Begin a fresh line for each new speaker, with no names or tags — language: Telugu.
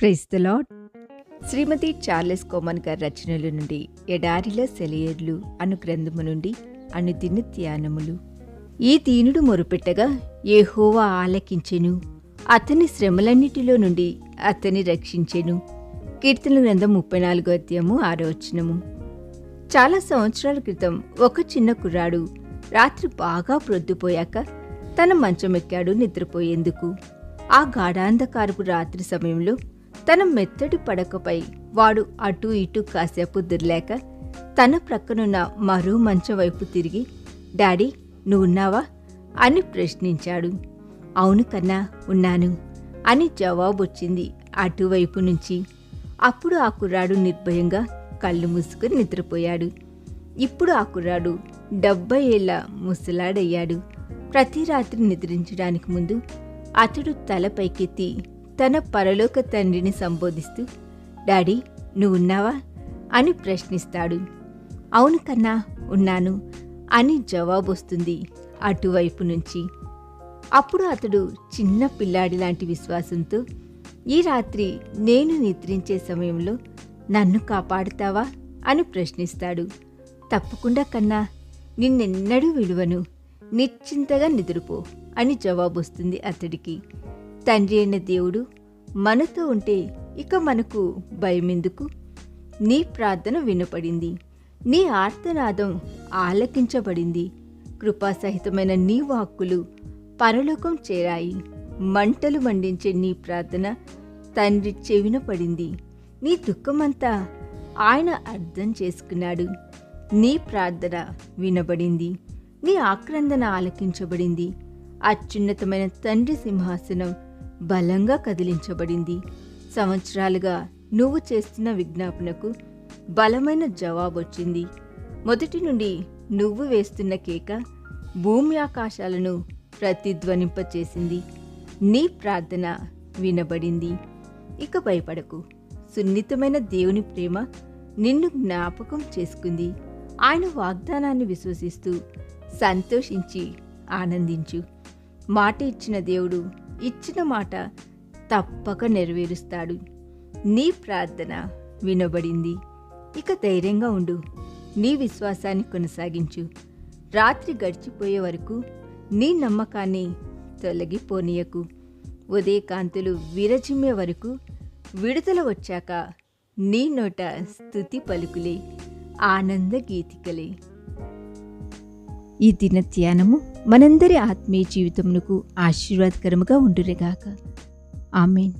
Praise the lord. Srimathi Charles Cowman గారి రచనల నుండి ఎడారిలో సెలయేర్లు అను గ్రంథము నుండి అనుదిన ధ్యానములు. ఈ దీనుడు మొరుపెట్టగా యెహోవా ఆలకించెను, అతని శ్రమలన్నిటిలో నుండి అతని రక్షించెను. కీర్తనల గ్రంథం 34వ అధ్యాయము 6వ వచనము. చాలా సంవత్సరాల క్రితం ఒక చిన్న కుర్రాడు రాత్రి బాగా ప్రొద్దుపోయాక తన మంచమెక్కాడు నిద్రపోయేందుకు. ఆ గాఢాంధకారపు రాత్రి సమయంలో తన మెత్తటి పడకపై వాడు అటూ ఇటూ కాసేపు దొర్లేక తన ప్రక్కనున్న మరో మంచం వైపు తిరిగి, డాడీ నువ్వున్నావా అని ప్రశ్నించాడు. అవును కన్నా ఉన్నాను అని జవాబొచ్చింది అటువైపు నుంచి. అప్పుడు ఆ కుర్రాడు నిర్భయంగా కళ్ళు మూసుకుని నిద్రపోయాడు. ఇప్పుడు ఆ కుర్రాడు 70 ఏళ్ల ముసలాడయ్యాడు. ప్రతి రాత్రి నిద్రించడానికి ముందు అతడు తల పైకెత్తి తన పరలోక తండ్రిని సంబోధిస్తూ, డాడీ నువ్వున్నావా అని ప్రశ్నిస్తాడు. అవును కన్నా ఉన్నాను అని జవాబొస్తుంది అటువైపు నుంచి. అప్పుడు అతడు చిన్న పిల్లాడి లాంటి విశ్వాసంతో, ఈ రాత్రి నేను నిద్రించే సమయంలో నన్ను కాపాడుతావా అని ప్రశ్నిస్తాడు. తప్పకుండా కన్నా, నిన్నెన్నడూ విడువను, నిశ్చింతగా నిద్రపో అని జవాబొస్తుంది అతడికి. తండ్రి అయిన దేవుడు మనతో ఉంటే ఇక మనకు భయమెందుకు? నీ ప్రార్థన వినపడింది, నీ ఆర్తనాదం ఆలకించబడింది. కృపాసహితమైన నీ వాక్కులు పరలోకం చేరాయి. మంటలు మండించే నీ ప్రార్థన తండ్రి చెవిన పడింది. నీ దుఃఖమంతా ఆయన అర్థం చేసుకున్నాడు. నీ ప్రార్థన వినబడింది, నీ ఆక్రందన ఆలకించబడింది. అత్యున్నతమైన తండ్రి సింహాసనం బలంగా కదిలించబడింది. సంవత్సరాలుగా నువ్వు చేస్తున్న విజ్ఞాపనకు బలమైన జవాబొచ్చింది. మొదటి నుండి నువ్వు వేస్తున్న కేక భూమి ఆకాశాలను ప్రతిధ్వనింపచేసింది. నీ ప్రార్థన వినబడింది. ఇక భయపడకు. సున్నితమైన దేవుని ప్రేమ నిన్ను జ్ఞాపకం చేసుకుంది. ఆయన వాగ్దానాన్ని విశ్వసిస్తూ సంతోషించి ఆనందించు. మాట ఇచ్చిన దేవుడు ఇచ్చిన మాట తప్పక నెరవేరుస్తాడు. నీ ప్రార్థన వినబడింది. ఇక ధైర్యంగా ఉండు. నీ విశ్వాసాన్ని కొనసాగించు. రాత్రి గడిచిపోయే వరకు నీ నమ్మకాన్ని తొలగిపోనీయకు. ఉదయకాంతులు విరజిమ్మే వరకు, విడుదల వచ్చాక నీ నోట స్తుతి పలుకులే, ఆనంద గీతికలే. ఈ దిన ధ్యానము మనందరి ఆత్మీయ జీవితమునకు ఆశీర్వాదకరముగా ఉండునుగాక. ఆమేన్.